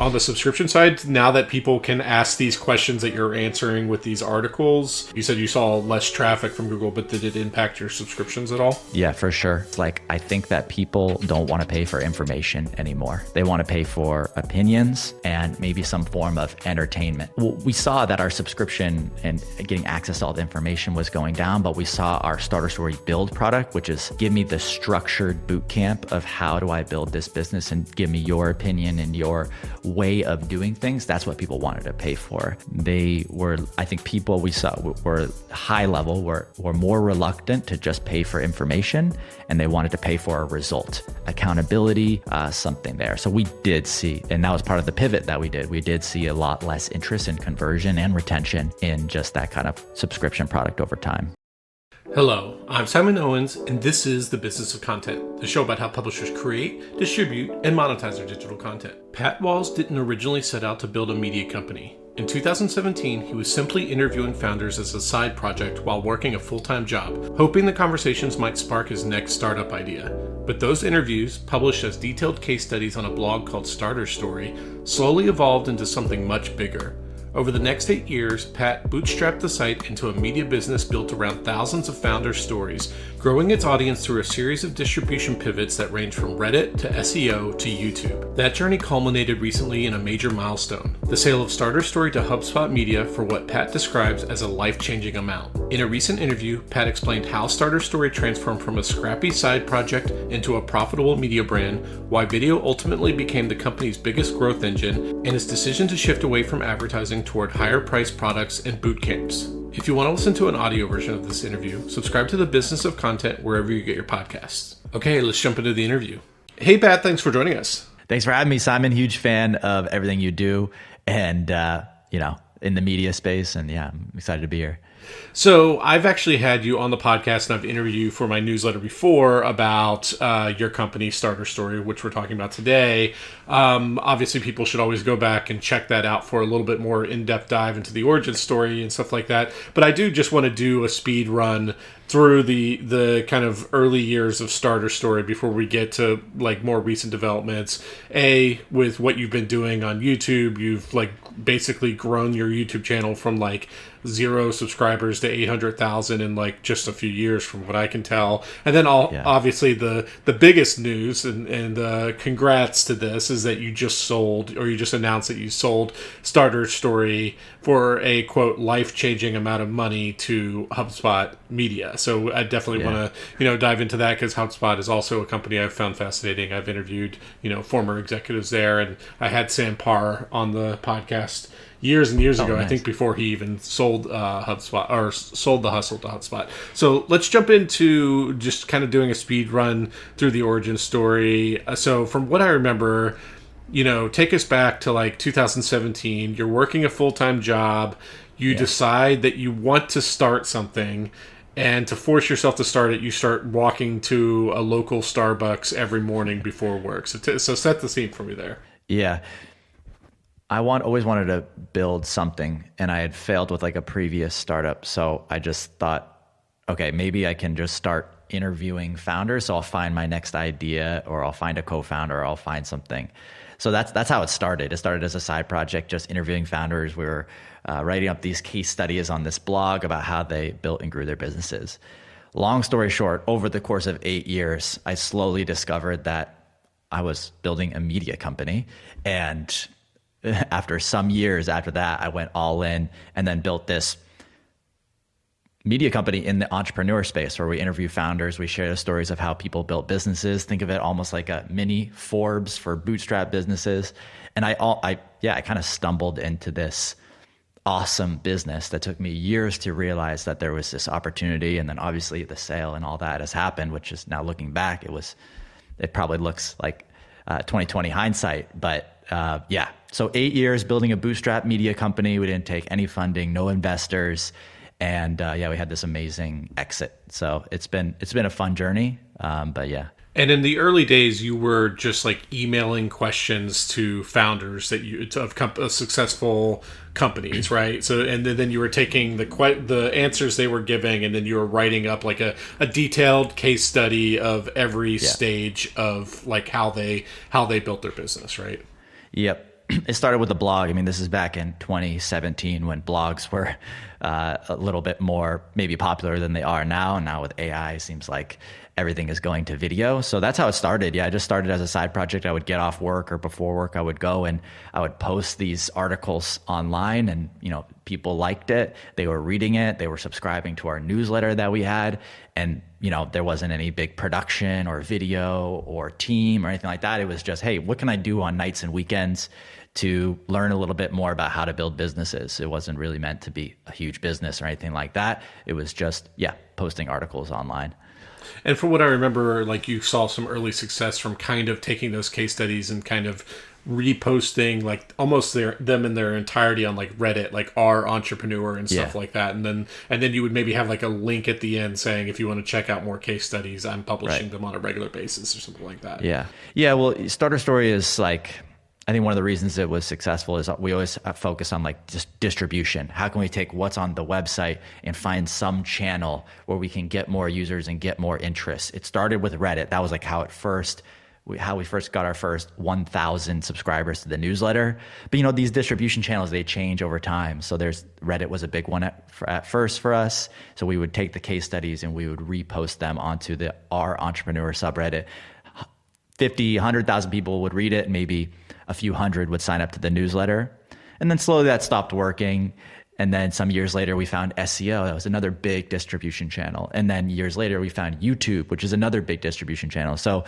on the subscription side, now that people can ask these questions that you're answering with these articles, you said you saw less traffic from Google, but did it impact your subscriptions at all? Yeah, for sure. It's like, I think that people don't want to pay for information anymore. They want to pay for opinions and maybe some form of entertainment. Well, we saw that our subscription and getting access to all the information was going down, but we saw our Starter Story Build product, which is give me the structured boot camp of how do I build this business and give me your opinion and your way of doing things. That's what people wanted to pay for. I think people we saw were high level, were more reluctant to just pay for information, and they wanted to pay for a result, accountability, something there. So we did see, and that was part of the pivot that we did see a lot less interest in conversion and retention in just that kind of subscription product over time. Hello, I'm Simon Owens, and this is The Business of Content, the show about how publishers create, distribute, and monetize their digital content. Pat Walls didn't originally set out to build a media company. In 2017, he was simply interviewing founders as a side project while working a full-time job, hoping the conversations might spark his next startup idea. But those interviews, published as detailed case studies on a blog called Starter Story, slowly evolved into something much bigger. Over the next 8 years, Pat bootstrapped the site into a media business built around thousands of founder stories, growing its audience through a series of distribution pivots that range from Reddit to SEO to YouTube. That journey culminated recently in a major milestone, the sale of Starter Story to HubSpot Media for what Pat describes as a life-changing amount. In a recent interview, Pat explained how Starter Story transformed from a scrappy side project into a profitable media brand, why video ultimately became the company's biggest growth engine, and his decision to shift away from advertising toward higher priced products and boot camps. If you want to listen to an audio version of this interview, subscribe to The Business of Content wherever you get your podcasts. Okay, let's jump into the interview. Hey, Pat, thanks for joining us. Thanks for having me, Simon. Huge fan of everything you do and, in the media space. And yeah, I'm excited to be here. So I've actually had you on the podcast, and I've interviewed you for my newsletter before about your company, Starter Story, which we're talking about today. Obviously, people should always go back and check that out for a little bit more in-depth dive into the origin story and stuff like that. But I do just want to do a speed run through the kind of early years of Starter Story before we get to like more recent developments. With what you've been doing on YouTube, you've like basically grown your YouTube channel from like 0 subscribers to 800,000 in like just a few years from what I can tell. And then obviously the biggest news and congrats to this is that you just announced that you sold Starter Story for a quote life-changing amount of money to HubSpot Media. So I definitely want to dive into that because HubSpot is also a company I've found fascinating. I've interviewed former executives there, and I had Sam Parr on the podcast years and years ago. Nice. I think before he even sold HubSpot or sold the hustle to HubSpot. So let's jump into just kind of doing a speed run through the origin story. So from what I remember, take us back to like 2017. You're working a full-time job. You decide that you want to start something. And to force yourself to start it, you start walking to a local Starbucks every morning before work. So set the scene for me there. Yeah. I always wanted to build something, and I had failed with like a previous startup. So I just thought, okay, maybe I can just start interviewing founders. So I'll find my next idea, or I'll find a co-founder, or I'll find something. So that's how it started. It started as a side project, just interviewing founders. We were writing up these case studies on this blog about how they built and grew their businesses. Long story short, over the course of 8 years, I slowly discovered that I was building a media company, and after some years after that, I went all in and then built this media company in the entrepreneur space where we interview founders. We share the stories of how people built businesses. Think of it almost like a mini Forbes for bootstrap businesses. And I kind of stumbled into this awesome business that took me years to realize that there was this opportunity. And then obviously the sale and all that has happened, which is now looking back, it probably looks like 2020 hindsight, but so 8 years building a bootstrap media company. We didn't take any funding, no investors. And we had this amazing exit. So it's been a fun journey. And in the early days, you were just like emailing questions to founders of successful companies, right? So, and then you were taking the answers they were giving, and then you were writing up like a detailed case study of every stage of like how they built their business, right? Yep. it started with a blog. I mean, this is back in 2017 when blogs were a little bit more maybe popular than they are now. Now with AI, it seems like everything is going to video. So that's how it started. Yeah, I just started as a side project. I would get off work or before work, I would go and I would post these articles online, and people liked it. They were reading it. They were subscribing to our newsletter that we had. And there wasn't any big production or video or team or anything like that. It was just, hey, what can I do on nights and weekends to learn a little bit more about how to build businesses? It wasn't really meant to be a huge business or anything like that. It was just, posting articles online. And from what I remember, like, you saw some early success from kind of taking those case studies and kind of reposting like almost them in their entirety on like Reddit, like our entrepreneur and stuff like that. And then you would maybe have like a link at the end saying, if you want to check out more case studies, I'm publishing them on a regular basis or something like that. Yeah. Yeah. Well, Starter Story is like, I think one of the reasons it was successful is we always focus on like just distribution. How can we take what's on the website and find some channel where we can get more users and get more interest? It started with Reddit. That was like how we first got our first 1,000 subscribers to the newsletter. But these distribution channels, they change over time. So Reddit was a big one at first for us. So we would take the case studies and we would repost them onto our entrepreneur subreddit. 50, 100,000 people would read it. Maybe a few hundred would sign up to the newsletter. And then slowly that stopped working. And then some years later, we found SEO. That was another big distribution channel. And then years later, we found YouTube, which is another big distribution channel. So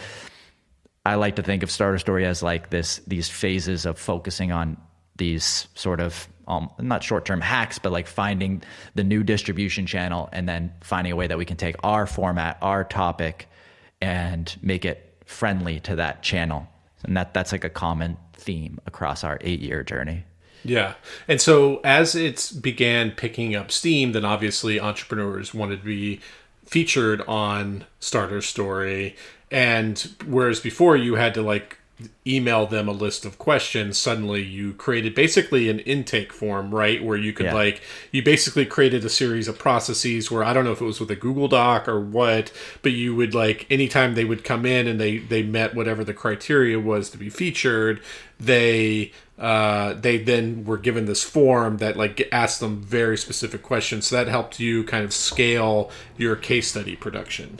I like to think of Starter Story as like these phases of focusing on these sort of not short-term hacks, but like finding the new distribution channel and then finding a way that we can take our format, our topic, and make it friendly to that channel. And that's like a common theme across our 8-year journey. Yeah. And so as it began picking up steam, then obviously entrepreneurs wanted to be featured on Starter Story. And whereas before you had to like email them a list of questions, suddenly you created basically an intake form, right? Where you could you basically created a series of processes where, I don't know if it was with a Google Doc or what, but you would like, anytime they would come in and they met whatever the criteria was to be featured, they then were given this form that like asked them very specific questions. So that helped you kind of scale your case study production.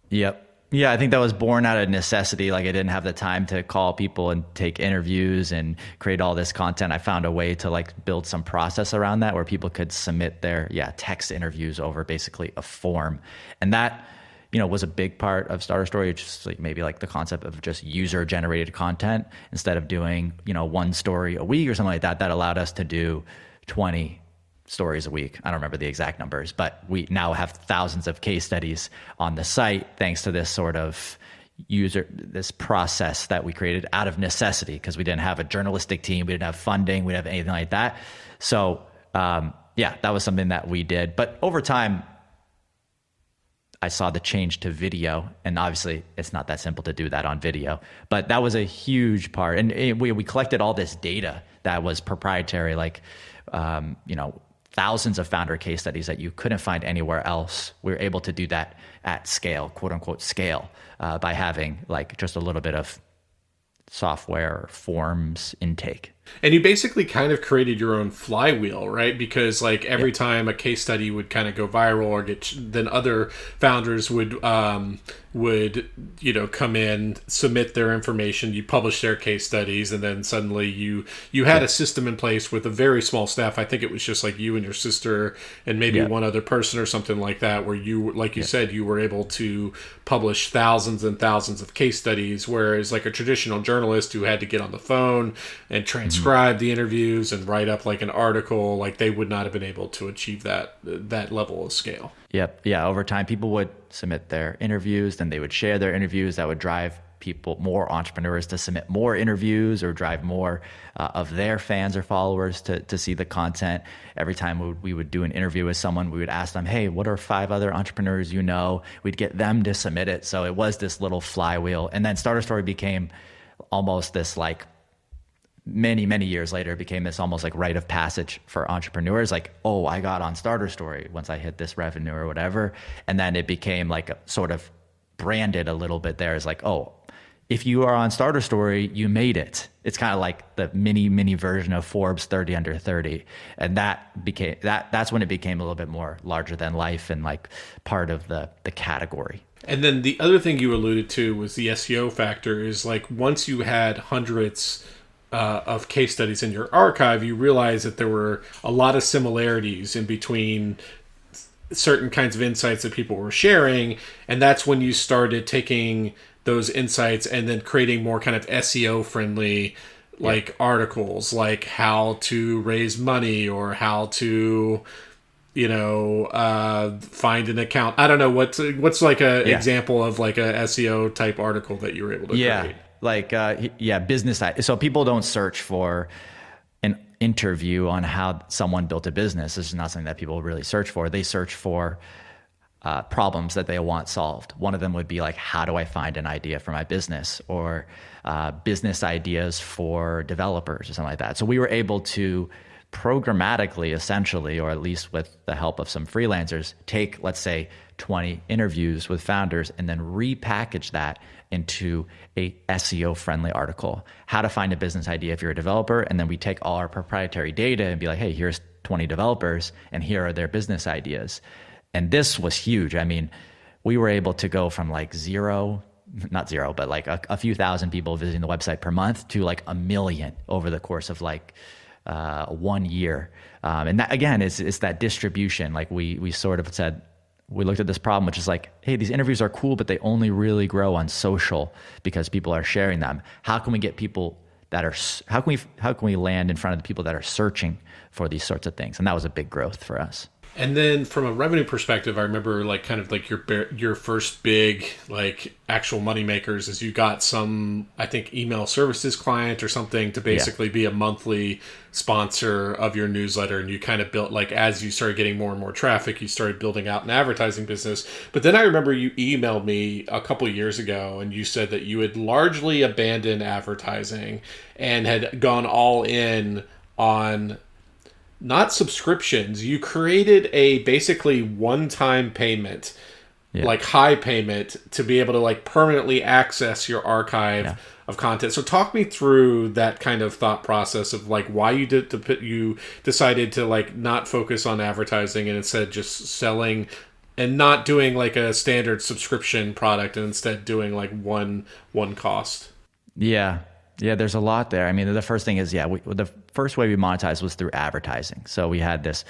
Yep. Yeah, I think that was born out of necessity. Like I didn't have the time to call people and take interviews and create all this content. I found a way to like build some process around that where people could submit their text interviews over basically a form. And that, was a big part of Starter Story, just like maybe like the concept of just user generated content instead of doing, one story a week or something like that. That allowed us to do 20 stories a week. I don't remember the exact numbers, but we now have thousands of case studies on the site thanks to this sort of this process that we created out of necessity, because we didn't have a journalistic team, we didn't have funding, we didn't have anything like that. So that was something that we did. But over time, I saw the change to video, and obviously it's not that simple to do that on video, but that was a huge part. And we collected all this data that was proprietary, like, thousands of founder case studies that you couldn't find anywhere else. We were able to do that at scale, quote unquote scale, by having like just a little bit of software forms intake. And you basically kind of created your own flywheel, right? Because like every time a case study would kind of go viral or then other founders would come in, submit their information, you publish their case studies, and then suddenly you had a system in place with a very small staff. I think it was just like you and your sister and maybe one other person or something like that, where you, like you said, you were able to publish thousands and thousands of case studies, whereas like a traditional journalist who had to get on the phone and transcribe the interviews and write up like an article, like they would not have been able to achieve that level of scale. Yep. Yeah. Over time, people would submit their interviews, then they would share their interviews. That would drive more entrepreneurs to submit more interviews, or drive more of their fans or followers to see the content. Every time we would do an interview with someone, we would ask them, hey, what are 5 other entrepreneurs you know? We'd get them to submit it. So it was this little flywheel. And then Starter Story became almost this like, many years later, it became this almost like rite of passage for entrepreneurs. Like, oh, I got on Starter Story once I hit this revenue or whatever. And then it became like a sort of branded a little bit there as like, oh, if you are on Starter Story, you made it. It's kind of like the mini version of Forbes 30 under 30. And that's when it became a little bit more larger than life and like part of the category. And then the other thing you alluded to was the SEO factor is like once you had hundreds of case studies in your archive, you realize that there were a lot of similarities in between certain kinds of insights that people were sharing. And that's when you started taking those insights and then creating more kind of SEO friendly articles, like how to raise money or how to find an account. I don't know what's like a example of like a SEO type article that you were able to create. Business. So people don't search for an interview on how someone built a business. This is not something that people really search for. They search for problems that they want solved. One of them would be like, how do I find an idea for my business, or business ideas for developers or something like that. So we were able to programmatically, essentially, or at least with the help of some freelancers, take, let's say, 20 interviews with founders and then repackage that into a SEO friendly article. How to find a business idea if you're a developer. And then we take all our proprietary data and be like, hey, here's 20 developers and here are their business ideas. And this was huge. I mean, we were able to go from like not zero, but like a few thousand people visiting the website per month to like 1 million over the course of like 1 year. And that, again, is that distribution. Like we sort of said, we looked at this problem, which is like, hey, these interviews are cool, but they only really grow on social because people are sharing them. How can we get people how can we land in front of the people that are searching for these sorts of things? And that was a big growth for us. And then from a revenue perspective, I remember like kind of like your first big like actual money makers is you got some, I think, email services client or something to basically be a monthly sponsor of your newsletter. And you kind of built, like, as you started getting more and more traffic, you started building out an advertising business. But then I remember you emailed me a couple of years ago and you said that you had largely abandoned advertising and had gone all in on not subscriptions. You created a basically one-time payment, like high payment, to be able to like permanently access your archive of content. So talk me through that kind of thought process of like why you decided to like not focus on advertising and instead just selling and not doing like a standard subscription product and instead doing like one cost. Yeah, there's a lot there. I mean, the first thing is, the first way we monetized was through advertising. So we had this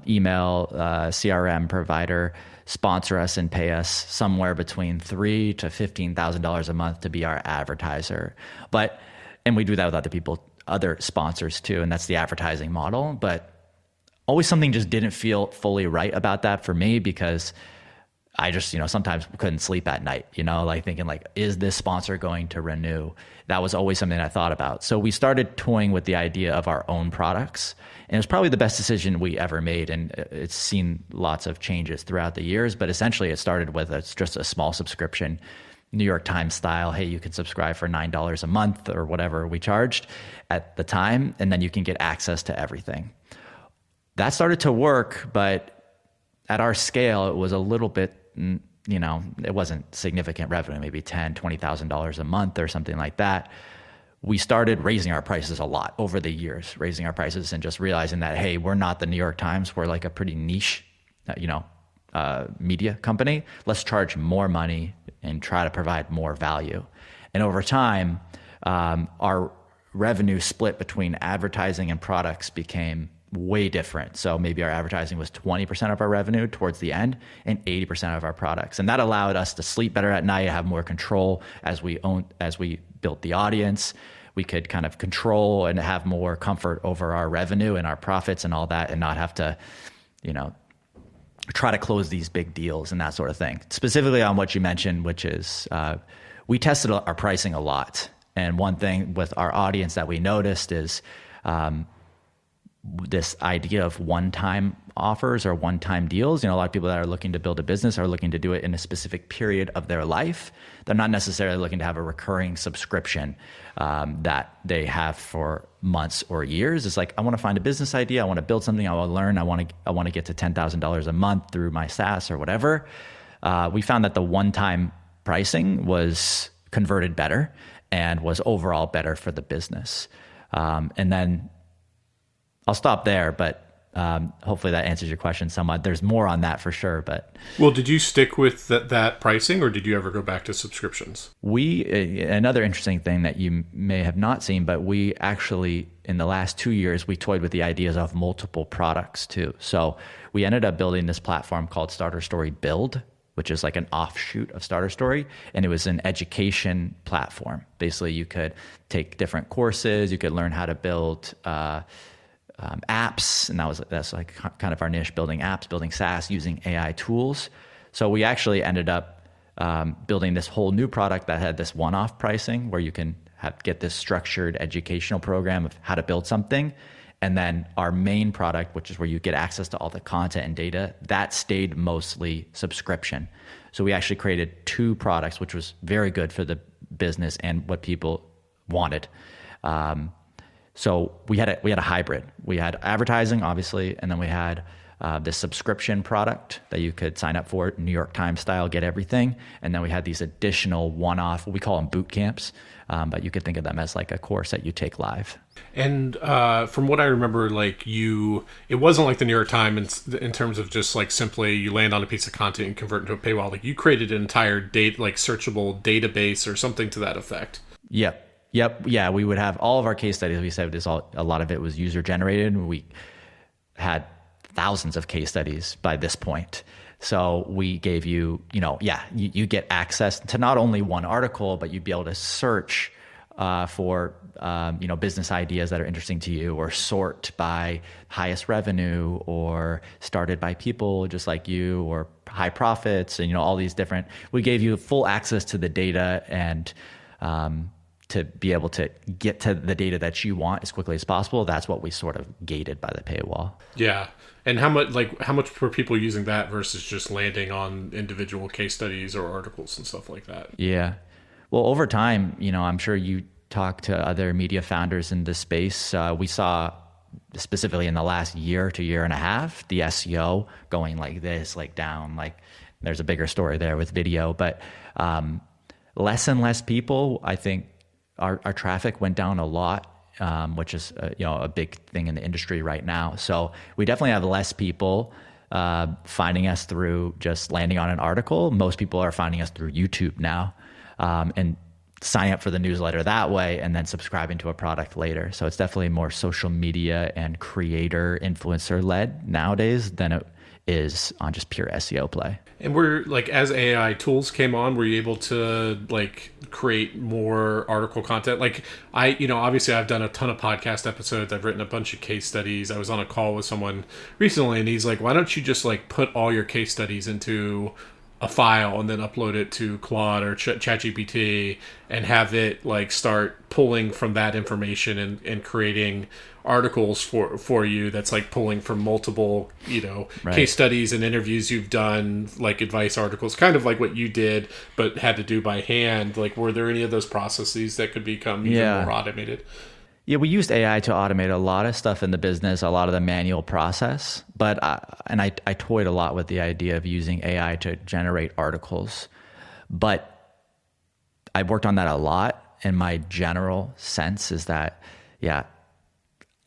email CRM provider sponsor us and pay us somewhere between $3,000 to $15,000 a month to be our advertiser. And we do that with other sponsors too, and that's the advertising model. But always something just didn't feel fully right about that for me, because I just, sometimes couldn't sleep at night, like thinking like, is this sponsor going to renew? That was always something I thought about. So we started toying with the idea of our own products. And it was probably the best decision we ever made. And it's seen lots of changes throughout the years. But essentially it started with just a small subscription, New York Times style. Hey, you can subscribe for $9 a month or whatever we charged at the time. And then you can get access to everything. That started to work, but at our scale, it was a little bit, it wasn't significant revenue, maybe $10,000, $20,000 a month or something like that. We started raising our prices a lot over the years, raising our prices and just realizing that, hey, we're not the New York Times. We're like a pretty niche, media company. Let's charge more money and try to provide more value. And over time, our revenue split between advertising and products became way different. So maybe our advertising was 20% of our revenue towards the end and 80% of our products. And that allowed us to sleep better at night, have more control as we built the audience. We could kind of control and have more comfort over our revenue and our profits and all that, and not have to, try to close these big deals and that sort of thing. Specifically on what you mentioned, which is we tested our pricing a lot. And one thing with our audience that we noticed is this idea of one-time offers or one-time deals. A lot of people that are looking to build a business are looking to do it in a specific period of their life. They're not necessarily looking to have a recurring subscription that they have for months or years. It's like, I want to find a business idea. I want to build something. I want to learn. I want to get to $10,000 a month through my SaaS or whatever. We found that the one-time pricing was converted better and was overall better for the business. And then I'll stop there, but hopefully that answers your question somewhat. There's more on that for sure, but well, did you stick with that pricing, or did you ever go back to subscriptions? Another interesting thing that you may have not seen, but we actually in the last 2 years we toyed with the ideas of multiple products too. So we ended up building this platform called Starter Story Build, which is like an offshoot of Starter Story, and it was an education platform. Basically, you could take different courses, you could learn how to build apps, and that's like kind of our niche, building apps, building SaaS using AI tools. So we actually ended up building this whole new product that had this one-off pricing where you can get this structured educational program of how to build something. And then our main product, which is where you get access to all the content and data, that stayed mostly subscription. So we actually created 2 products, which was very good for the business and what people wanted. So we had a hybrid. We had advertising, obviously, and then we had this subscription product that you could sign up for, New York Times style, get everything. And then we had these additional one-off, we call them boot camps, but you could think of them as like a course that you take live. And from what I remember, like it wasn't like the New York Times in terms of just like simply you land on a piece of content and convert into a paywall. Like you created an entire searchable database or something to that effect. Yep. Yeah, we would have all of our case studies. We said a lot of it was user generated. We had thousands of case studies by this point. So we gave you you get access to not only one article, but you'd be able to search for business ideas that are interesting to you, or sort by highest revenue, or started by people just like you, or high profits, and all these different. We gave you full access to the data and to be able to get to the data that you want as quickly as possible. That's what we sort of gated by the paywall. Yeah. And how much were people using that versus just landing on individual case studies or articles and stuff like that? Yeah. Well, over time, I'm sure you talk to other media founders in this space. We saw specifically in the last year to year and a half, the SEO going like this, like down, like there's a bigger story there with video, but less and less people, I think our traffic went down a lot, which is a big thing in the industry right now. So we definitely have less people finding us through just landing on an article. Most people are finding us through YouTube now, and signing up for the newsletter that way, and then subscribing to a product later. So it's definitely more social media and creator influencer led nowadays than it is on just pure SEO play. And as AI tools came on, were you able to create more article content? Obviously I've done a ton of podcast episodes. I've written a bunch of case studies. I was on a call with someone recently and he's like, why don't you just put all your case studies into a file and then upload it to Claude or ChatGPT and have it start pulling from that information and creating articles for you that's pulling from multiple Right. case studies and interviews you've done, advice articles, kind of like what you did but had to do by hand. Were there any of those processes that could become even more automated? Yeah, we used AI to automate a lot of stuff in the business, a lot of the manual process. But I toyed a lot with the idea of using AI to generate articles. But I worked on that a lot, and my general sense is that,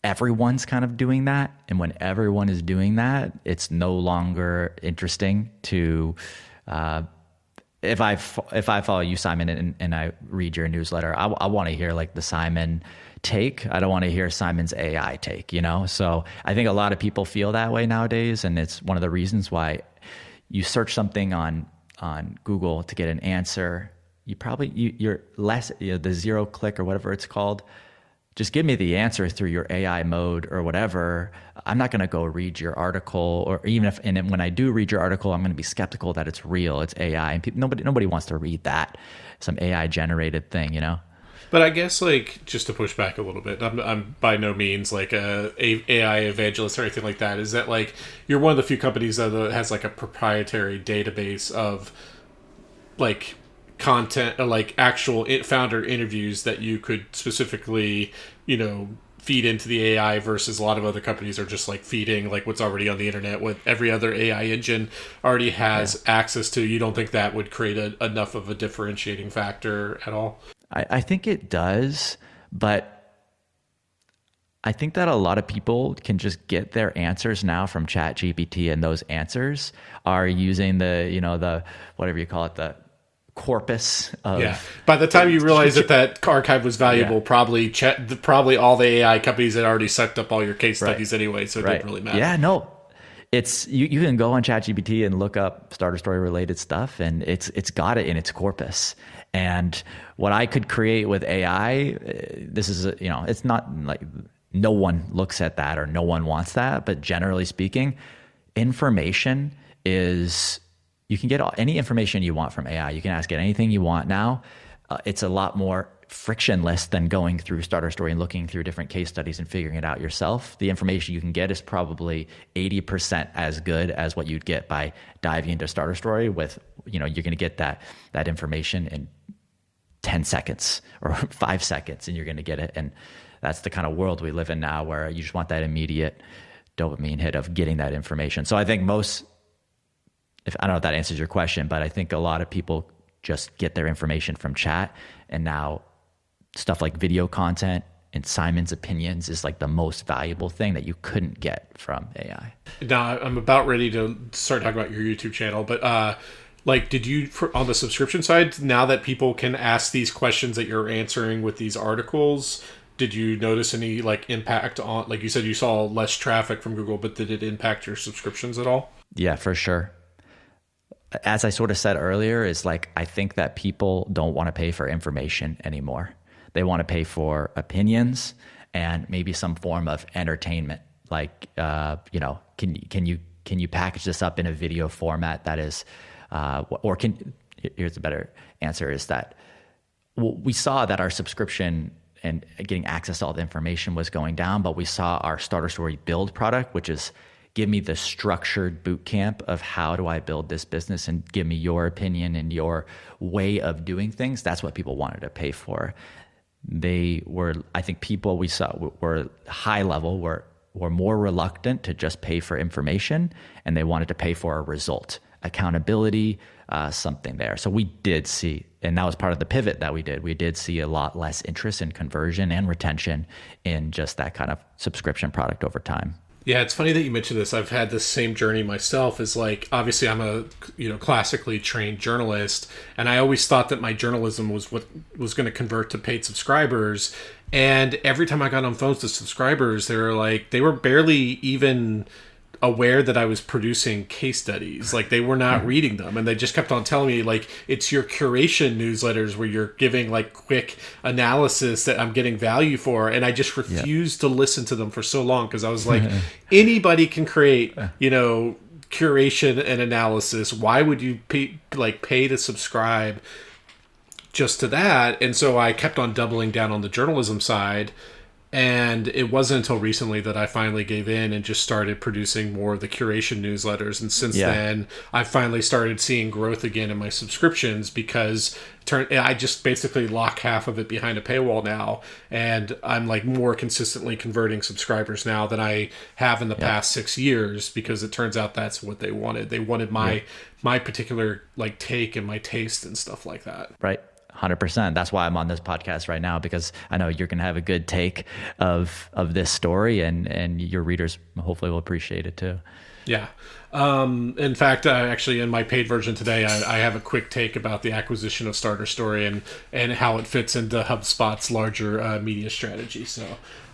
everyone's kind of doing that. And when everyone is doing that, it's no longer interesting to... If I follow you, Simon, and I read your newsletter, I want to hear the Simon take. I don't want to hear Simon's AI take, So I think a lot of people feel that way nowadays, and it's one of the reasons why you search something on Google to get an answer. You're less the zero click or whatever it's called. Just give me the answer through your AI mode or whatever. I'm not going to go read your article, or even and when I do read your article, I'm going to be skeptical that it's real, it's AI, and nobody wants to read that, some AI generated thing, But I guess just to push back a little bit, I'm by no means a AI evangelist or anything like that. Is that you're one of the few companies that has a proprietary database of content, actual founder interviews that you could specifically, feed into the AI versus a lot of other companies are just like feeding like what's already on the internet, what every other AI engine already has access to. You don't think that would create enough of a differentiating factor at all? I think it does, but I think that a lot of people can just get their answers now from ChatGPT, and those answers are using the whatever you call it, the corpus of. By the time you realize that archive was valuable, probably all the AI companies had already sucked up all your case studies anyway, so it didn't really matter. Yeah, no. It's you can go on ChatGPT and look up starter story related stuff, and it's got it in its corpus. And what I could create with AI, this is it's not like no one looks at that or no one wants that, but generally speaking, information is, you can get any information you want from AI. You can ask it anything you want now. It's a lot more frictionless than going through starter story and looking through different case studies and figuring it out yourself. The information you can get is probably 80% as good as what you'd get by diving into starter story with, you're going to get that information in 10 seconds or 5 seconds, and you're going to get it. And that's the kind of world we live in now, where you just want that immediate dopamine hit of getting that information. So I think I don't know if that answers your question, but I think a lot of people just get their information from chat, and now stuff like video content and Simon's opinions is like the most valuable thing that you couldn't get from AI. Now I'm about ready to start talking about your YouTube channel, but did you, on the subscription side, now that people can ask these questions that you're answering with these articles, did you notice any impact on, like you said, you saw less traffic from Google, but did it impact your subscriptions at all? Yeah, for sure. As I sort of said earlier, is I think that people don't want to pay for information anymore. They want to pay for opinions and maybe some form of entertainment. Can you package this up in a video format that is, here's a better answer, is that we saw that our subscription and getting access to all the information was going down, but we saw our starter story build product, which is give me the structured boot camp of how do I build this business and give me your opinion and your way of doing things. That's what people wanted to pay for. I think people we saw were high level, were more reluctant to just pay for information, and they wanted to pay for a result, accountability, something there. So we did see, and that was part of the pivot that we did see a lot less interest in conversion and retention in just that kind of subscription product over time. Yeah, it's funny that you mentioned this. I've had this same journey myself. Is obviously I'm a classically trained journalist, and I always thought that my journalism was what was going to convert to paid subscribers. And every time I got on phones to subscribers, they were barely even aware that I was producing case studies. They were not reading them, and they just kept on telling me it's your curation newsletters where you're giving quick analysis that I'm getting value for, and I just refused to listen to them for so long, because I was anybody can create curation and analysis. Why would you pay to subscribe just to that? And so I kept on doubling down on the journalism side. And it wasn't until recently that I finally gave in and just started producing more of the curation newsletters. And since then, I finally started seeing growth again in my subscriptions, because I just basically lock half of it behind a paywall now. And I'm more consistently converting subscribers now than I have in the past 6 years, because it turns out that's what they wanted. They wanted my particular take and my taste and stuff like that. Right. 100%. That's why I'm on this podcast right now, because I know you're going to have a good take of this story, and your readers hopefully will appreciate it too. Yeah. In fact, actually, in my paid version today, I have a quick take about the acquisition of Starter Story and how it fits into HubSpot's larger media strategy. So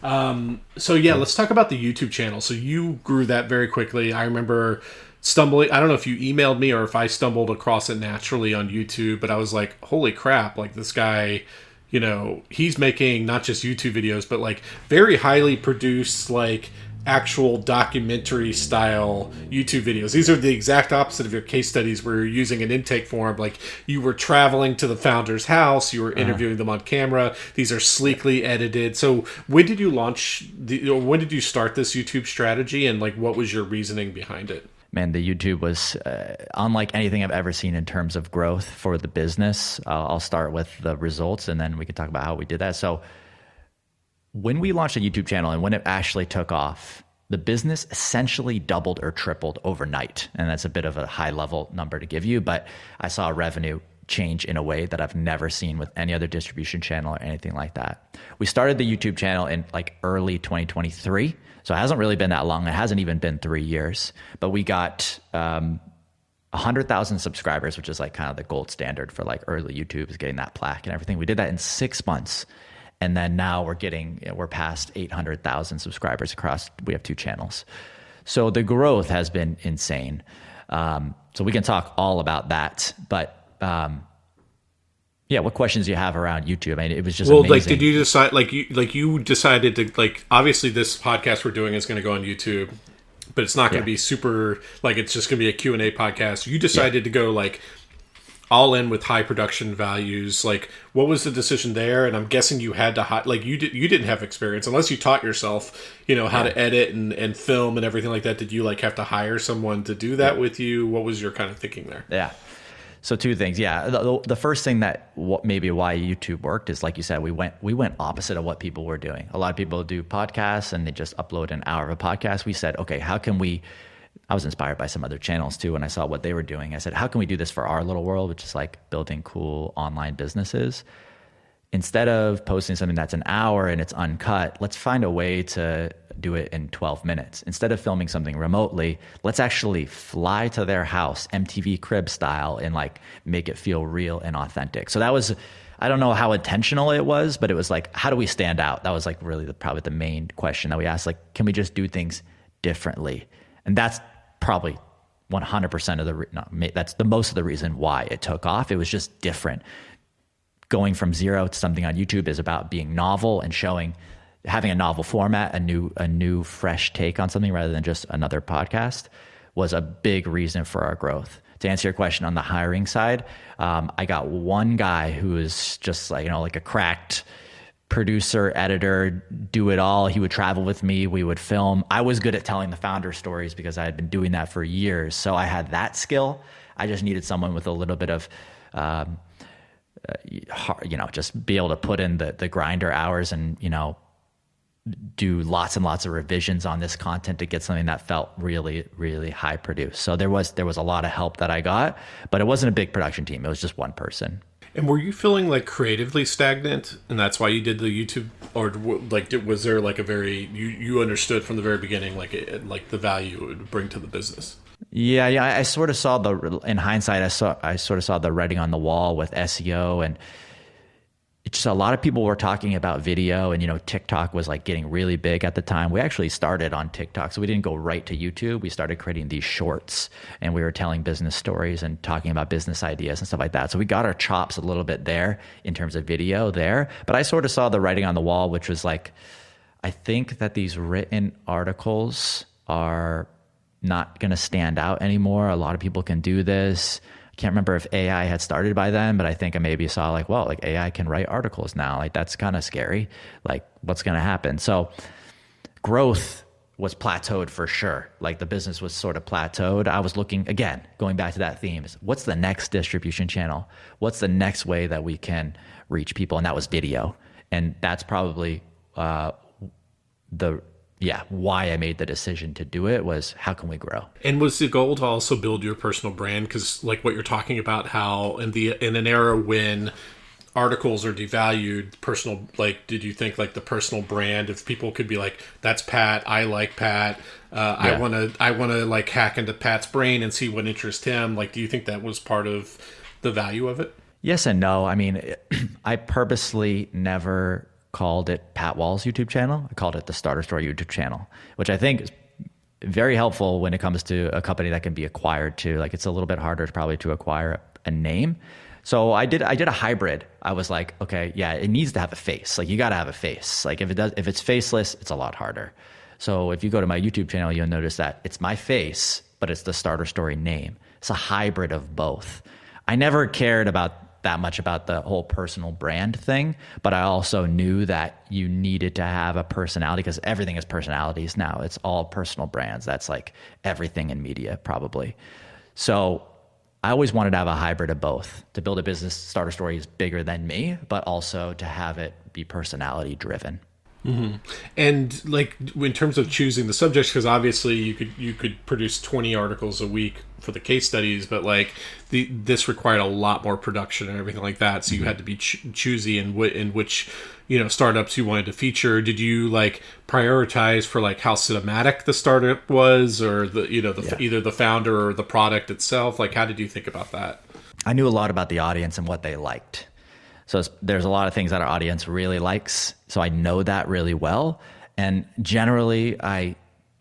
let's talk about the YouTube channel. So you grew that very quickly. I remember stumbling, I don't know if you emailed me or if I stumbled across it naturally on YouTube, but I was like, holy crap, this guy, he's making not just YouTube videos, but very highly produced, actual documentary style YouTube videos. These are the exact opposite of your case studies where you're using an intake form. You were traveling to the founder's house, you were interviewing them on camera. These are sleekly edited. So when did you when did you start this YouTube strategy, and what was your reasoning behind it? Man, the YouTube was unlike anything I've ever seen in terms of growth for the business. I'll start with the results, and then we can talk about how we did that. So when we launched a YouTube channel and when it actually took off, the business essentially doubled or tripled overnight. And that's a bit of a high level number to give you, but I saw revenue change in a way that I've never seen with any other distribution channel or anything like that. We started the YouTube channel in like early 2023. So it hasn't really been that long. It hasn't even been 3 years, but we got 100,000 subscribers, which is like kind of the gold standard for like early YouTube, is getting that plaque and everything. We did that in 6 months. And then now we're past 800,000 subscribers across, we have 2 channels. So the growth has been insane. So we can talk all about that, but yeah, what questions do you have around YouTube? I mean, it was just amazing. Like, did you decide, you decided to, like, obviously this podcast we're doing is going to go on YouTube, but it's not going to be super, like, it's just going to be a Q&A podcast. You decided to go, like, all in with high production values. Like, what was the decision there? And I'm guessing you had to, like, you didn't have experience unless you taught yourself, how to edit and film and everything like that. Did you, like, have to hire someone to do that with you? What was your kind of thinking there? Yeah. So 2 things. Yeah. The first thing that maybe why YouTube worked is, like you said, we went opposite of what people were doing. A lot of people do podcasts and they just upload an hour of a podcast. We said, okay, how can we, I was inspired by some other channels too. When I saw what they were doing, I said, how can we do this for our little world, which is like building cool online businesses? Instead of posting something that's an hour and it's uncut, let's find a way to do it in 12 minutes. Instead of filming something remotely, let's actually fly to their house, MTV Crib style, and like make it feel real and authentic. So that was, I don't know how intentional it was, but it was like, how do we stand out? That was like really probably the main question that we asked, like, can we just do things differently? And that's probably 100% of that's the most of the reason why it took off. It was just different. Going from zero to something on YouTube is about being novel and having a novel format, a new fresh take on something rather than just another podcast, was a big reason for our growth. To answer your question on the hiring side, I got one guy who is just like, like a cracked producer, editor, do it all. He would travel with me. We would film. I was good at telling the founder stories because I had been doing that for years. So I had that skill. I just needed someone with a little bit of, just be able to put in the grinder hours and, do lots and lots of revisions on this content to get something that felt really, really high produced. So there was a lot of help that I got, but it wasn't a big production team. It was just one person. And were you feeling like creatively stagnant, and that's why you did the YouTube, or like was there like a very you understood from the very beginning like the value it would bring to the business? Yeah. I sort of saw in hindsight, I sort of saw the writing on the wall with SEO, and it's just a lot of people were talking about video, and TikTok was like getting really big at the time. We actually started on TikTok, so we didn't go right to YouTube. We started creating these shorts, and we were telling business stories and talking about business ideas and stuff like that. So we got our chops a little bit there in terms of video there. But I sort of saw the writing on the wall, which was like, I think that these written articles are not going to stand out anymore. A lot of people can do this. I can't remember if AI had started by then, but I think I maybe saw like, well, like AI can write articles now. Like that's kind of scary. Like what's going to happen? So growth was plateaued for sure. Like the business was sort of plateaued. I was looking, again, going back to that theme, is what's the next distribution channel? What's the next way that we can reach people? And that was video. And that's probably why I made the decision to do it, was how can we grow? And was the goal to also build your personal brand? Because like what you're talking about, how in an era when articles are devalued, personal, like, did you think like the personal brand, if people could be like, that's Pat, I like Pat, I want to like hack into Pat's brain and see what interests him. Like, do you think that was part of the value of it? Yes and no. I mean, I purposely never called it Pat Wall's YouTube channel. I called it the Starter Story YouTube channel, which I think is very helpful when it comes to a company that can be acquired too. Like it's a little bit harder probably to acquire a name. So I did a hybrid. I was like, okay, yeah, it needs to have a face. Like you got to have a face. Like if it's faceless, it's a lot harder. So if you go to my YouTube channel, you'll notice that it's my face, but it's the Starter Story name. It's a hybrid of both. I never cared that much about the whole personal brand thing, but I also knew that you needed to have a personality, because everything is personalities now. It's all personal brands. That's like everything in media probably. So I always wanted to have a hybrid of both. To build a business, Starter Story is bigger than me, but also to have it be personality driven. And like in terms of choosing the subjects, because obviously you could produce 20 articles a week for the case studies, but like this required a lot more production and everything like that. So you had to be choosy in which startups you wanted to feature. Did you like prioritize for like how cinematic the startup was, or either the founder or the product itself? Like how did you think about that? I knew a lot about the audience and what they liked. So there's a lot of things that our audience really likes. So I know that really well. And generally,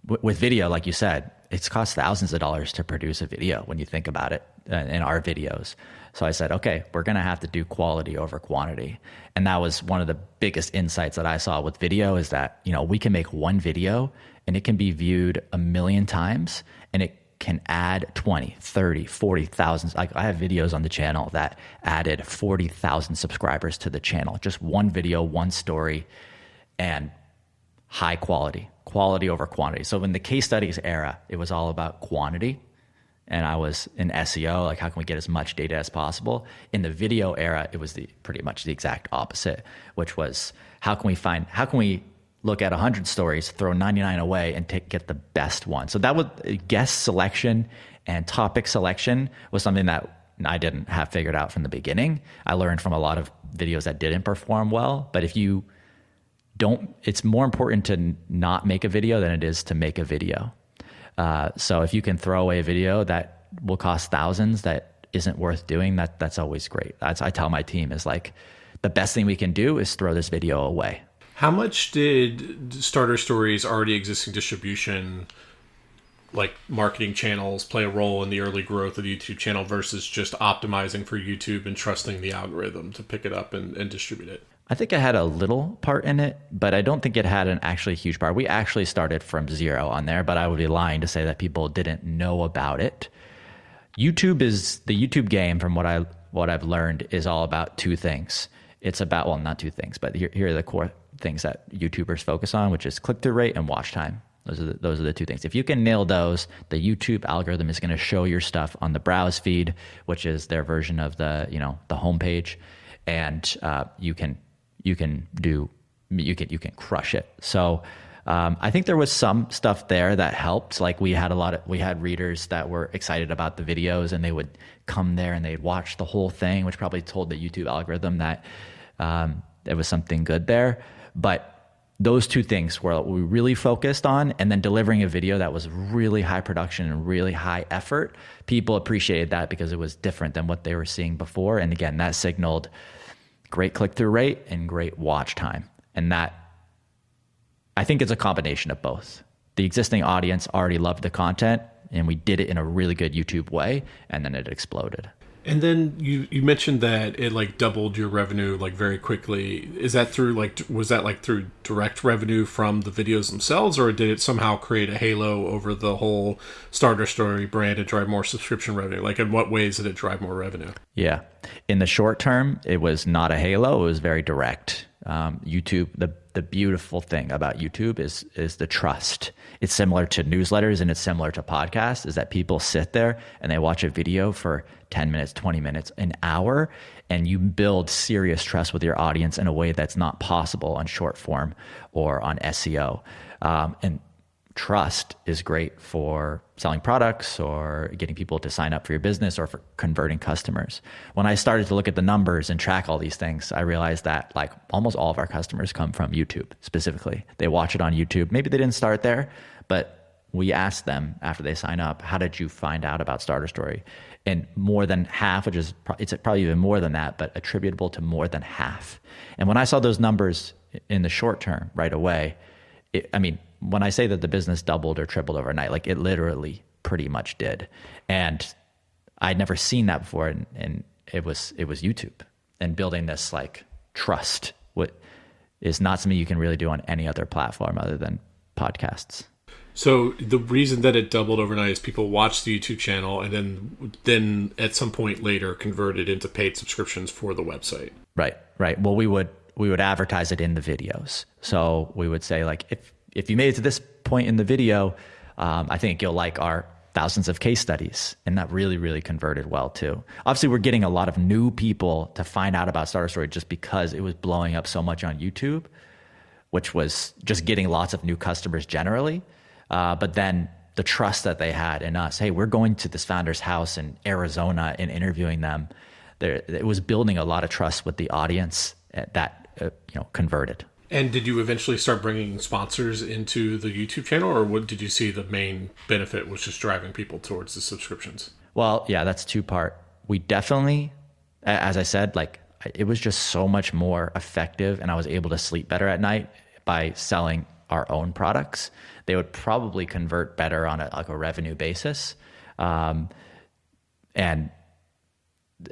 with video, like you said, it's cost thousands of dollars to produce a video when you think about it in our videos. So I said, okay, we're going to have to do quality over quantity. And that was one of the biggest insights that I saw with video, is that, we can make one video and it can be viewed 1 million times, and it can add 20, 30, 40,000. Like I have videos on the channel that added 40,000 subscribers to the channel. Just one video, one story, and high quality over quantity. So in the case studies era, it was all about quantity. And I was in SEO, like how can we get as much data as possible? In the video era, it was pretty much the exact opposite, which was how can we look at 100 stories, throw 99 away, and get the best one. So that was guest selection and topic selection was something that I didn't have figured out from the beginning. I learned from a lot of videos that didn't perform well. But if you don't, it's more important to not make a video than it is to make a video. So if you can throw away a video that will cost thousands that isn't worth doing, that's always great. I tell my team is like, the best thing we can do is throw this video away. How much did Starter Stories' already existing distribution, like marketing channels, play a role in the early growth of the YouTube channel versus just optimizing for YouTube and trusting the algorithm to pick it up and distribute it? I think I had a little part in it, but I don't think it had an actually huge part. We actually started from zero on there, but I would be lying to say that people didn't know about it. The YouTube game, from what I've learned, is all about two things. It's about, well, not two things, but here are the core things that YouTubers focus on, which is click-through rate and watch time. Those are the two things. If you can nail those, the YouTube algorithm is going to show your stuff on the browse feed, which is their version of the homepage, and you can crush it. So I think there was some stuff there that helped. Like we had readers that were excited about the videos, and they would come there and they'd watch the whole thing, which probably told the YouTube algorithm that there was something good there. But those two things were what we really focused on, and then delivering a video that was really high production and really high effort. People appreciated that because it was different than what they were seeing before. And again, that signaled great click-through rate and great watch time. And that, I think it's a combination of both. The existing audience already loved the content, and we did it in a really good YouTube way, and then it exploded. And then you mentioned that it like doubled your revenue like very quickly. Is that was that through direct revenue from the videos themselves, or did it somehow create a halo over the whole Starter Story brand and drive more subscription revenue? Like in what ways did it drive more revenue? Yeah. In the short term, it was not a halo. It was very direct. YouTube, the beautiful thing about YouTube is the trust. It's similar to newsletters and it's similar to podcasts, is that people sit there and they watch a video for 10 minutes, 20 minutes, an hour, and you build serious trust with your audience in a way that's not possible on short form or on SEO. And trust is great for selling products or getting people to sign up for your business or for converting customers. When I started to look at the numbers and track all these things, I realized that like almost all of our customers come from YouTube specifically. They watch it on YouTube. Maybe they didn't start there, but we asked them after they sign up, how did you find out about Starter Story? And more than half, it's probably even more than that, but attributable to more than half. And when I saw those numbers in the short term right away, when I say that the business doubled or tripled overnight, like it literally pretty much did. And I'd never seen that before. And it was YouTube, and building this like trust, what is not something you can really do on any other platform other than podcasts. So the reason that it doubled overnight is people watched the YouTube channel and then at some point later converted into paid subscriptions for the website. Right. Well, we would advertise it in the videos. So we would say like, if you made it to this point in the video, I think you'll like our thousands of case studies. And that really, really converted well too. Obviously, we're getting a lot of new people to find out about Starter Story just because it was blowing up so much on YouTube. which was just getting lots of new customers generally. But then the trust that they had in us, hey, we're going to this founder's house in Arizona and interviewing them. It was building a lot of trust with the audience that converted. And did you eventually start bringing sponsors into the YouTube channel, or what did you see the main benefit was just driving people towards the subscriptions? Well, yeah, that's two-part. We definitely, as I said, like it was just so much more effective, and I was able to sleep better at night by selling our own products. They would probably convert better on a revenue basis. And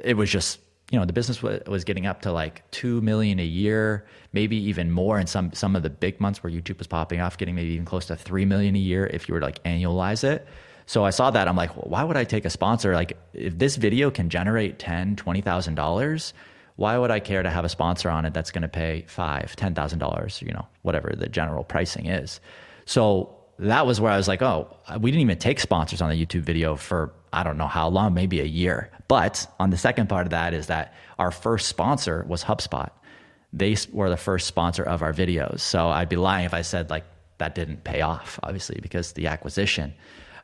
it was just, the business was getting up to like 2 million a year, maybe even more in some of the big months where YouTube was popping off, getting maybe even close to 3 million a year if you were to like annualize it. So I saw that. I'm like, well, why would I take a sponsor? Like if this video can generate $10,000, $20,000, why would I care to have a sponsor on it that's going to pay $5,000, $10,000, whatever the general pricing is. So that was where I was like, oh, we didn't even take sponsors on the YouTube video for, I don't know how long, maybe a year. But on the second part of that is that our first sponsor was HubSpot. They were the first sponsor of our videos. So I'd be lying if I said like that didn't pay off, obviously, because the acquisition.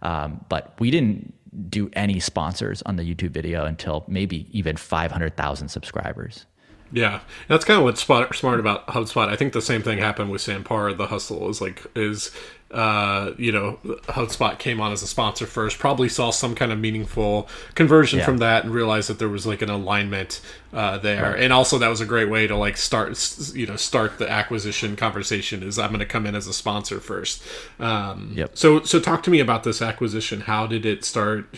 But we didn't do any sponsors on the YouTube video until maybe even 500,000 subscribers. Yeah, that's kind of what's smart about HubSpot. I think the same thing happened with Sampar. The hustle is HubSpot came on as a sponsor first, probably saw some kind of meaningful conversion from that and realized that there was like an alignment there. Right. And also that was a great way to like start the acquisition conversation is I'm going to come in as a sponsor first. So talk to me about this acquisition. How did it start?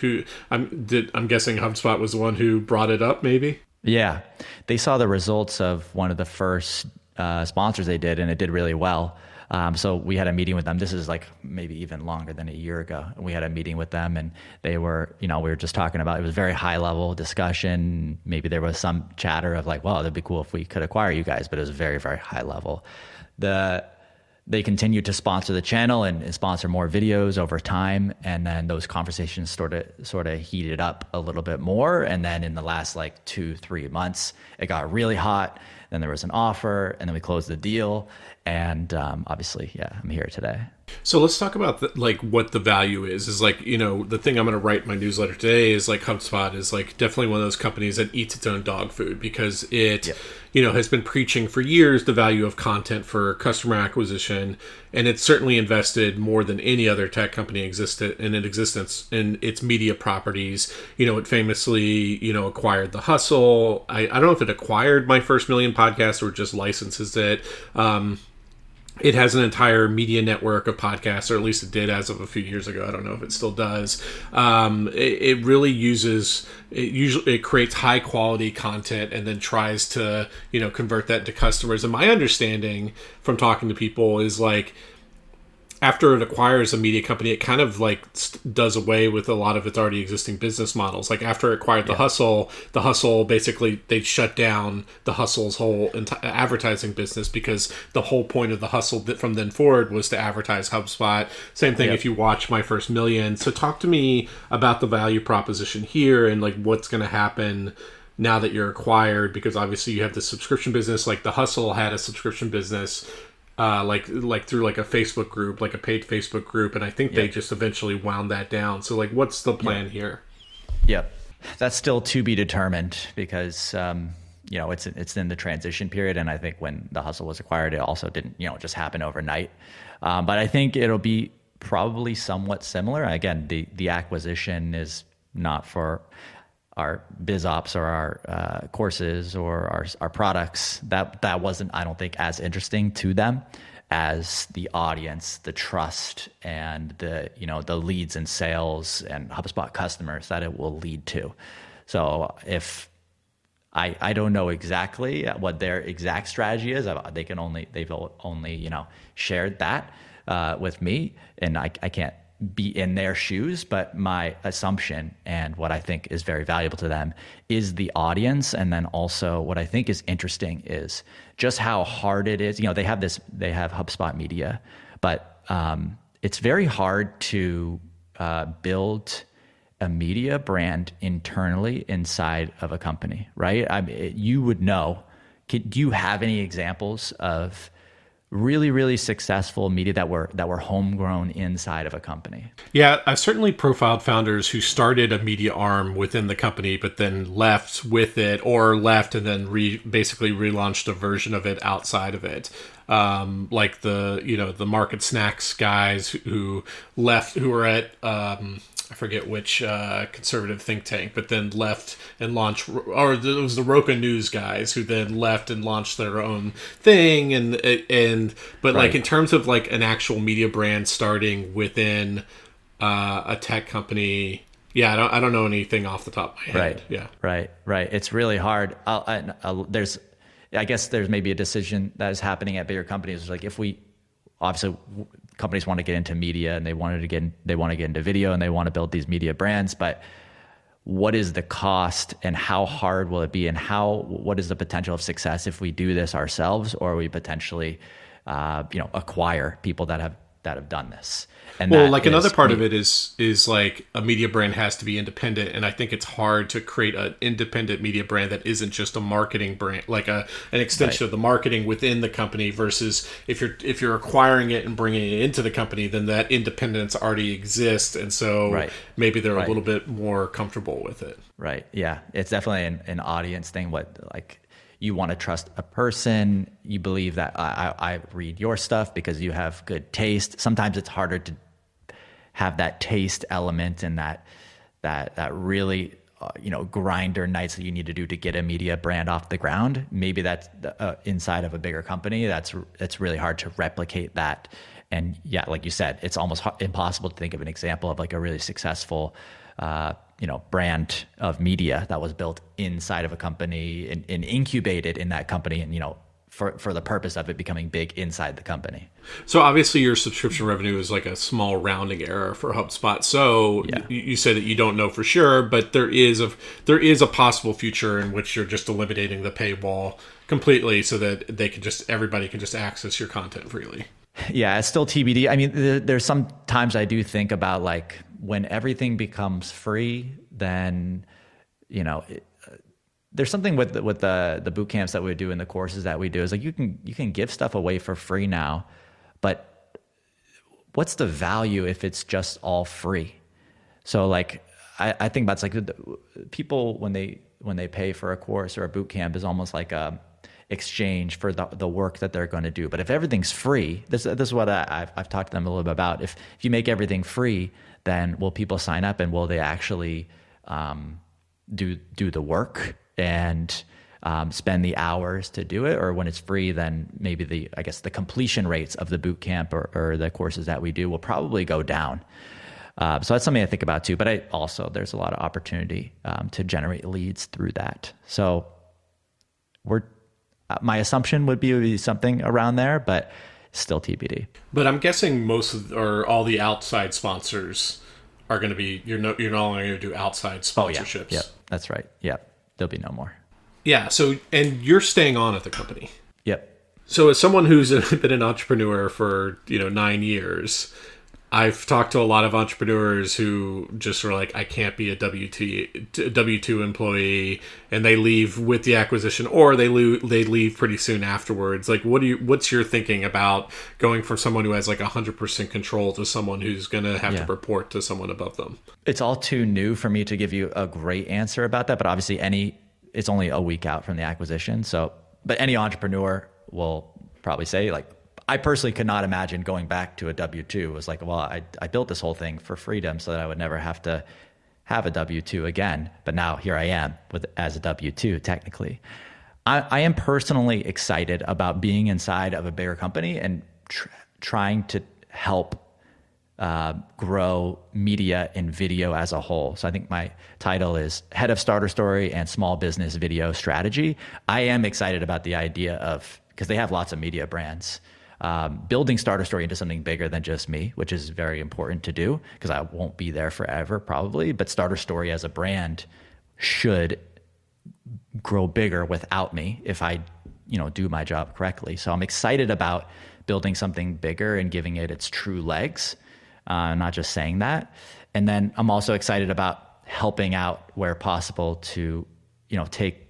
I'm guessing HubSpot was the one who brought it up, maybe? Yeah, they saw the results of one of the first sponsors they did, and it did really well. So we had a meeting with them. This is like maybe even longer than a year ago. And we had a meeting with them, and they were, we were just talking about, it was very high level discussion. Maybe there was some chatter of like, well, that'd be cool if we could acquire you guys, but it was very, very high level. They continued to sponsor the channel and sponsor more videos over time. And then those conversations sort of heated up a little bit more. And then in the last like 2-3 months, it got really hot. Then there was an offer, and then we closed the deal. And obviously, I'm here today. So let's talk about what the value is. Is like, the thing I'm going to write in my newsletter today is like HubSpot is like definitely one of those companies that eats its own dog food because it, has been preaching for years the value of content for customer acquisition. And it's certainly invested more than any other tech company in existence in its media properties. It famously, acquired The Hustle. I don't know if it acquired My First Million Podcast or just licenses it. It has an entire media network of podcasts, or at least it did as of a few years ago. I don't know if it still does. It really it creates high quality content and then tries to, convert that into customers. And my understanding from talking to people is like, after it acquires a media company, it kind of like does away with a lot of its already existing business models. Like after it acquired The Hustle basically they shut down The Hustle's whole advertising business because the whole point of The Hustle from then forward was to advertise HubSpot. Same thing if you watch My First Million. So talk to me about the value proposition here and like what's going to happen now that you're acquired, because obviously you have the subscription business. Like The Hustle had a subscription business. Like through like a Facebook group, like a paid Facebook group, and I think they just eventually wound that down. So like, what's the plan here? Yep, that's still to be determined because it's in the transition period, and I think when The Hustle was acquired, it also didn't just happen overnight. But I think it'll be probably somewhat similar. Again, the acquisition is not for our biz ops or our courses or our products. That wasn't, I don't think, as interesting to them as the audience, the trust, and the leads and sales and HubSpot customers that it will lead to. So if I don't know exactly what their exact strategy is, they've only shared that with me, and I can't be in their shoes, but my assumption and what I think is very valuable to them is the audience. And then also what I think is interesting is just how hard it is. They have HubSpot Media, but it's very hard to build a media brand internally inside of a company, right? You would know. Do you have any examples of really, really successful media that were homegrown inside of a company. Yeah, I've certainly profiled founders who started a media arm within the company, but then left with it, or left and then basically relaunched a version of it outside of it. Like the Market Snacks guys who left, who were at I forget which conservative think tank, but then left and launched, or it was the Roca News guys who then left and launched their own thing, but like in terms of like an actual media brand starting within a tech company, yeah, I don't know anything off the top of my head. Right. It's really hard. I guess there's maybe a decision that is happening at bigger companies. Like if we, obviously companies want to get into media and they want to get into video and they want to build these media brands, but what is the cost and how hard will it be, and what is the potential of success if we do this ourselves, or we potentially acquire people that have done this? And another part of it is like a media brand has to be independent, and I think it's hard to create an independent media brand that isn't just a marketing brand, like an extension of the marketing within the company, versus if you're acquiring it and bringing it into the company, then that independence already exists, and so maybe they're a little bit more comfortable with it. Right. Yeah, it's definitely an audience thing. You want to trust a person. You believe that I read your stuff because you have good taste. Sometimes it's harder to have that taste element and that really grinder nights that you need to do to get a media brand off the ground. Maybe that's inside of a bigger company. It's really hard to replicate that. And yeah, like you said, it's almost impossible to think of an example of like a really successful brand of media that was built inside of a company and incubated in that company, and for the purpose of it becoming big inside the company. So obviously your subscription revenue is like a small rounding error for HubSpot. So you say that you don't know for sure, but there is a possible future in which you're just eliminating the paywall completely so that everybody can just access your content freely. Yeah, it's still TBD. I mean, there's some times I do think about like when everything becomes free, then there's something with the boot camps that we do and the courses that we do is like you can give stuff away for free now, but what's the value if it's just all free? So like I think that's like people when they pay for a course or a boot camp is almost like a exchange for the work that they're going to do. But if everything's free, this is what I've talked to them a little bit about. If you make everything free, then will people sign up and will they actually do the work and spend the hours to do it? Or when it's free, then maybe the completion rates of the boot camp or the courses that we do will probably go down. So that's something I think about too. But there's a lot of opportunity to generate leads through that. So my assumption would be something around there, but still TBD. But I'm guessing most or all the outside sponsors are going to be you're no longer going to do outside sponsorships. Yep, that's right. Yep, there'll be no more. Yeah. So and you're staying on at the company. Yep. So as someone who's been an entrepreneur for 9 years, I've talked to a lot of entrepreneurs who just are like, I can't be a W-2 employee, and they leave with the acquisition, or they leave pretty soon afterwards. Like, what's your thinking about going from someone who has like 100% control to someone who's going to have to report to someone above them? It's all too new for me to give you a great answer about that, but obviously it's only a week out from the acquisition. So, but any entrepreneur will probably say like, I personally could not imagine going back to a W-2. It was like, well, I built this whole thing for freedom so that I would never have to have a W-2 again. But now here I am as a W-2 technically. I am personally excited about being inside of a bigger company and trying to help grow media and video as a whole. So I think my title is Head of Starter Story and Small Business Video Strategy. I am excited about the idea of, because they have lots of media brands, building Starter Story into something bigger than just me, which is very important to do because I won't be there forever probably, but Starter Story as a brand should grow bigger without me if I do my job correctly. So I'm excited about building something bigger and giving it its true legs, not just saying that. And then I'm also excited about helping out where possible to take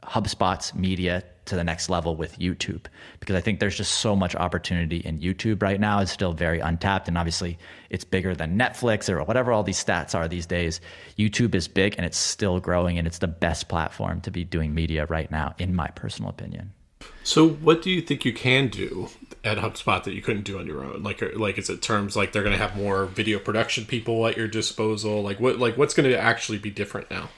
HubSpot's media to the next level with YouTube, because I think there's just so much opportunity in YouTube right now. It's still very untapped, and obviously it's bigger than Netflix or whatever all these stats are these days. YouTube is big and it's still growing, and it's the best platform to be doing media right now, in my personal opinion. So what do you think you can do at HubSpot that you couldn't do on your own? Like is it terms like they're going to have more video production people at your disposal? What's going to actually be different now?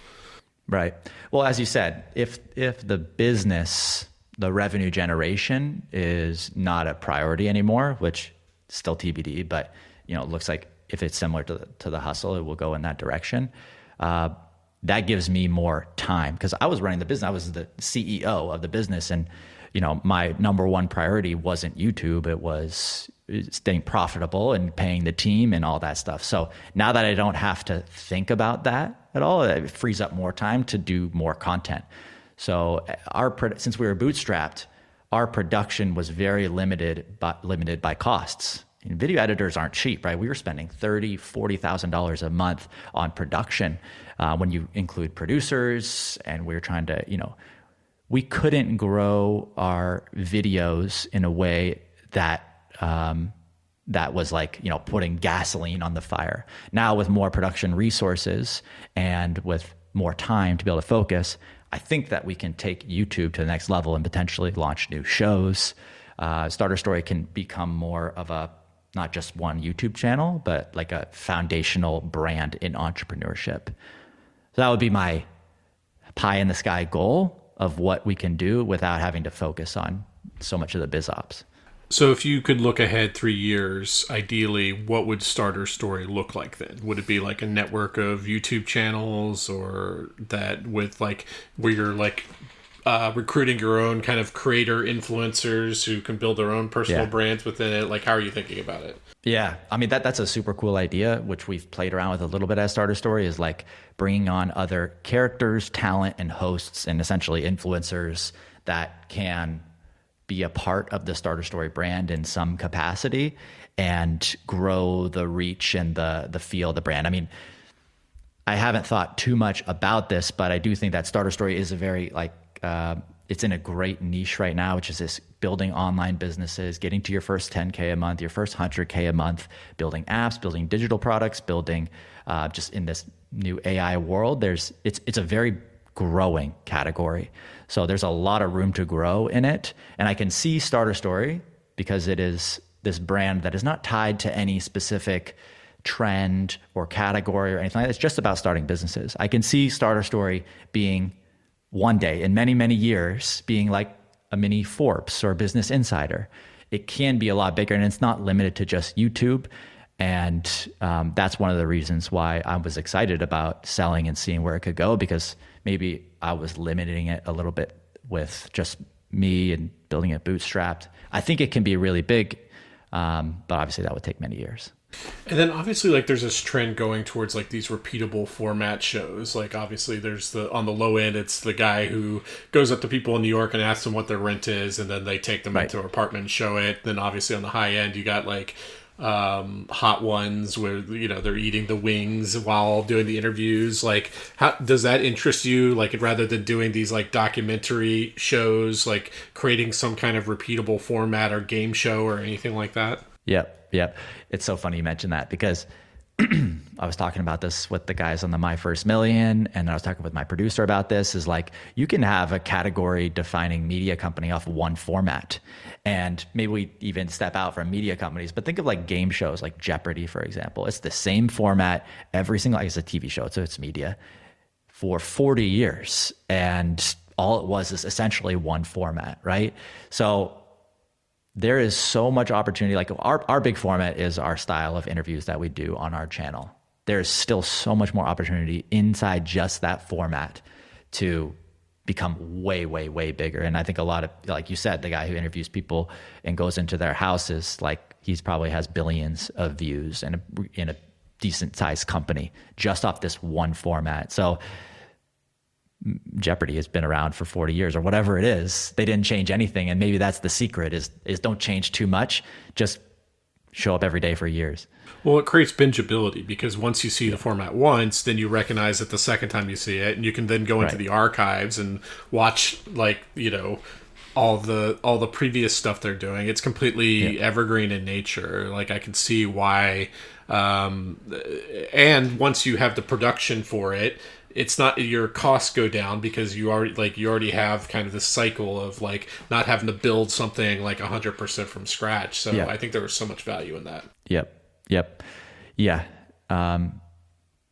Right. Well, as you said, if the business, the revenue generation is not a priority anymore, which is still TBD, but it looks like if it's similar to the hustle, it will go in that direction. That gives me more time, because I was running the business. I was the CEO of the business, and my number one priority wasn't YouTube. It was staying profitable and paying the team and all that stuff. So now that I don't have to think about that at all, it frees up more time to do more content. So since we were bootstrapped, our production was very limited by costs. Video editors aren't cheap, right? We were spending $30,000, $40,000 a month on production when you include producers, and we were trying to, we couldn't grow our videos in a way that was like, putting gasoline on the fire. Now with more production resources and with more time to be able to focus, I think that we can take YouTube to the next level and potentially launch new shows. Starter Story can become more of not just one YouTube channel, but like a foundational brand in entrepreneurship. So that would be my pie in the sky goal of what we can do without having to focus on so much of the biz ops. So if you could look ahead 3 years, ideally, what would Starter Story look like then? Would it be like a network of YouTube channels, or that with like where you're recruiting your own kind of creator influencers who can build their own personal brands within it? Like, how are you thinking about it? Yeah, I mean, that's a super cool idea, which we've played around with a little bit as Starter Story, is like bringing on other characters, talent, and hosts, and essentially influencers that can be a part of the Starter Story brand in some capacity and grow the reach and the feel of the brand. I mean, I haven't thought too much about this, but I do think that Starter Story is a very it's in a great niche right now, which is this building online businesses, getting to your first 10K a month, your first 100K a month, building apps, building digital products, building just in this new AI world. It's a very growing category. So there's a lot of room to grow in it. And I can see Starter Story, because it is this brand that is not tied to any specific trend or category or anything like that. It's just about starting businesses. I can see Starter Story being one day in many, many years being like a mini Forbes or Business Insider. It can be a lot bigger, and it's not limited to just YouTube. And that's one of the reasons why I was excited about selling and seeing where it could go, because maybe I was limiting it a little bit with just me and building it bootstrapped. I think it can be really big, but obviously that would take many years. And then obviously like there's this trend going towards like these repeatable format shows. Like obviously there's on the low end, it's the guy who goes up to people in New York and asks them what their rent is, and then they take them into an apartment and show it. Then obviously on the high end, you got like Hot Ones where they're eating the wings while doing the interviews. Like, how does that interest you? Like, rather than doing these like documentary shows, like creating some kind of repeatable format or game show or anything like that? Yep. It's so funny you mentioned that, because I was talking about this with the guys on the My First Million, and I was talking with my producer about this, is like, you can have a category defining media company off one format. And maybe we even step out from media companies, but think of like game shows like Jeopardy, for example. It's the same format every single, it's a TV show, so it's media, for 40 years. And all it was is essentially one format, right? So there is so much opportunity. Like our big format is our style of interviews that we do on our channel. There's still so much more opportunity inside just that format to become way, way, way bigger. And I think a lot of, like you said, the guy who interviews people and goes into their houses, like he's probably has billions of views in a decent sized company just off this one format. So Jeopardy has been around for 40 years or whatever it is. They didn't change anything. And maybe that's the secret is don't change too much. Just show up every day for years. Well, it creates bingeability, because once you see the format once, then you recognize it the second time you see it, and you can then go into the archives and watch all the previous stuff they're doing. It's completely evergreen in nature. Like I can see why. And once you have the production for it, it's not, your costs go down because you already have kind of this cycle of like not having to build something like 100% from scratch. So I think there was so much value in that. Yep. Yeah.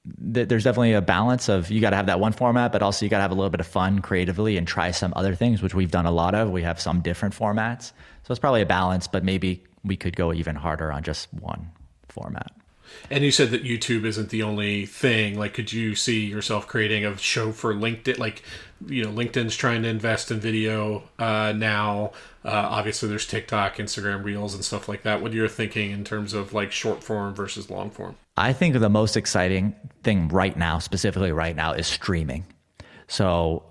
There's definitely a balance of, you got to have that one format, but also you got to have a little bit of fun creatively and try some other things, which we've done a lot of. We have some different formats. So it's probably a balance, but maybe we could go even harder on just one format. And you said that YouTube isn't the only thing. Like, could you see yourself creating a show for LinkedIn? Like, LinkedIn's trying to invest in video now. Obviously, there's TikTok, Instagram Reels, and stuff like that. What are you thinking in terms of like short form versus long form? I think the most exciting thing right now, specifically right now, is streaming. So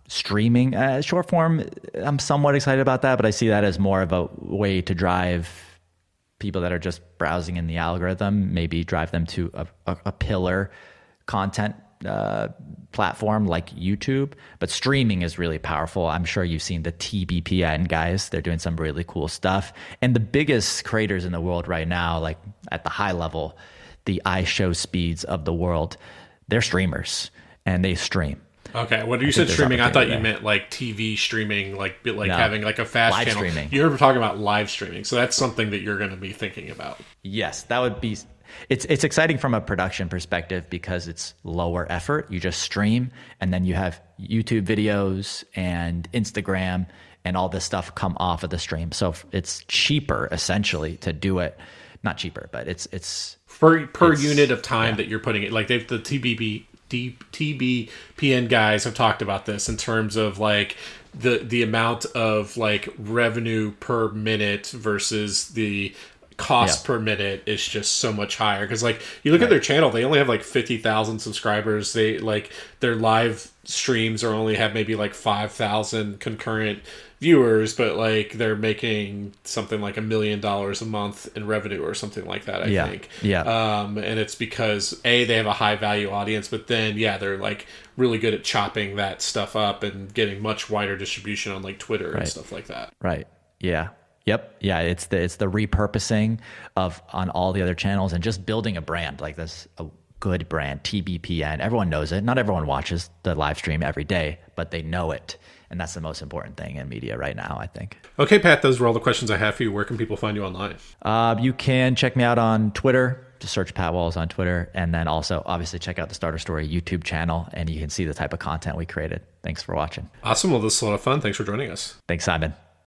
streaming, short form, I'm somewhat excited about that, but I see that as more of a way to drive people that are just browsing in the algorithm, maybe drive them to a pillar content platform like YouTube. But streaming is really powerful. I'm sure you've seen the TBPN guys. They're doing some really cool stuff. And the biggest creators in the world right now, like at the high level, the iShowSpeeds of the world, they're streamers and they stream. Okay, when you said streaming, I thought you meant like TV streaming, like having like a fast live channel. Streaming. You were talking about live streaming, so that's something that you're going to be thinking about. Yes, that would be. It's exciting from a production perspective because it's lower effort. You just stream, and then you have YouTube videos and Instagram and all this stuff come off of the stream. So it's cheaper essentially to do it. Not cheaper, but it's per unit of time that you're putting it. Like the TBPN guys have talked about this in terms of like the amount of like revenue per minute versus the cost per minute is just so much higher. Because like you look at their channel, they only have like 50,000 subscribers. They like their live streams are only have maybe like 5,000 concurrent viewers, but like they're making something like $1 million a month in revenue or something like that, I think. And it's because they have a high value audience, but then they're like really good at chopping that stuff up and getting much wider distribution on like Twitter and stuff like that. Right. Yeah. Yep. Yeah. It's the repurposing of on all the other channels and just building a brand like this, a good brand, TBPN. Everyone knows it. Not everyone watches the live stream every day, but they know it. And that's the most important thing in media right now, I think. Okay, Pat, those were all the questions I have for you. Where can people find you online? You can check me out on Twitter. Just search Pat Walls on Twitter. And then also, obviously, check out the Starter Story YouTube channel, and you can see the type of content we created. Thanks for watching. Awesome. Well, this was a lot of fun. Thanks for joining us. Thanks, Simon.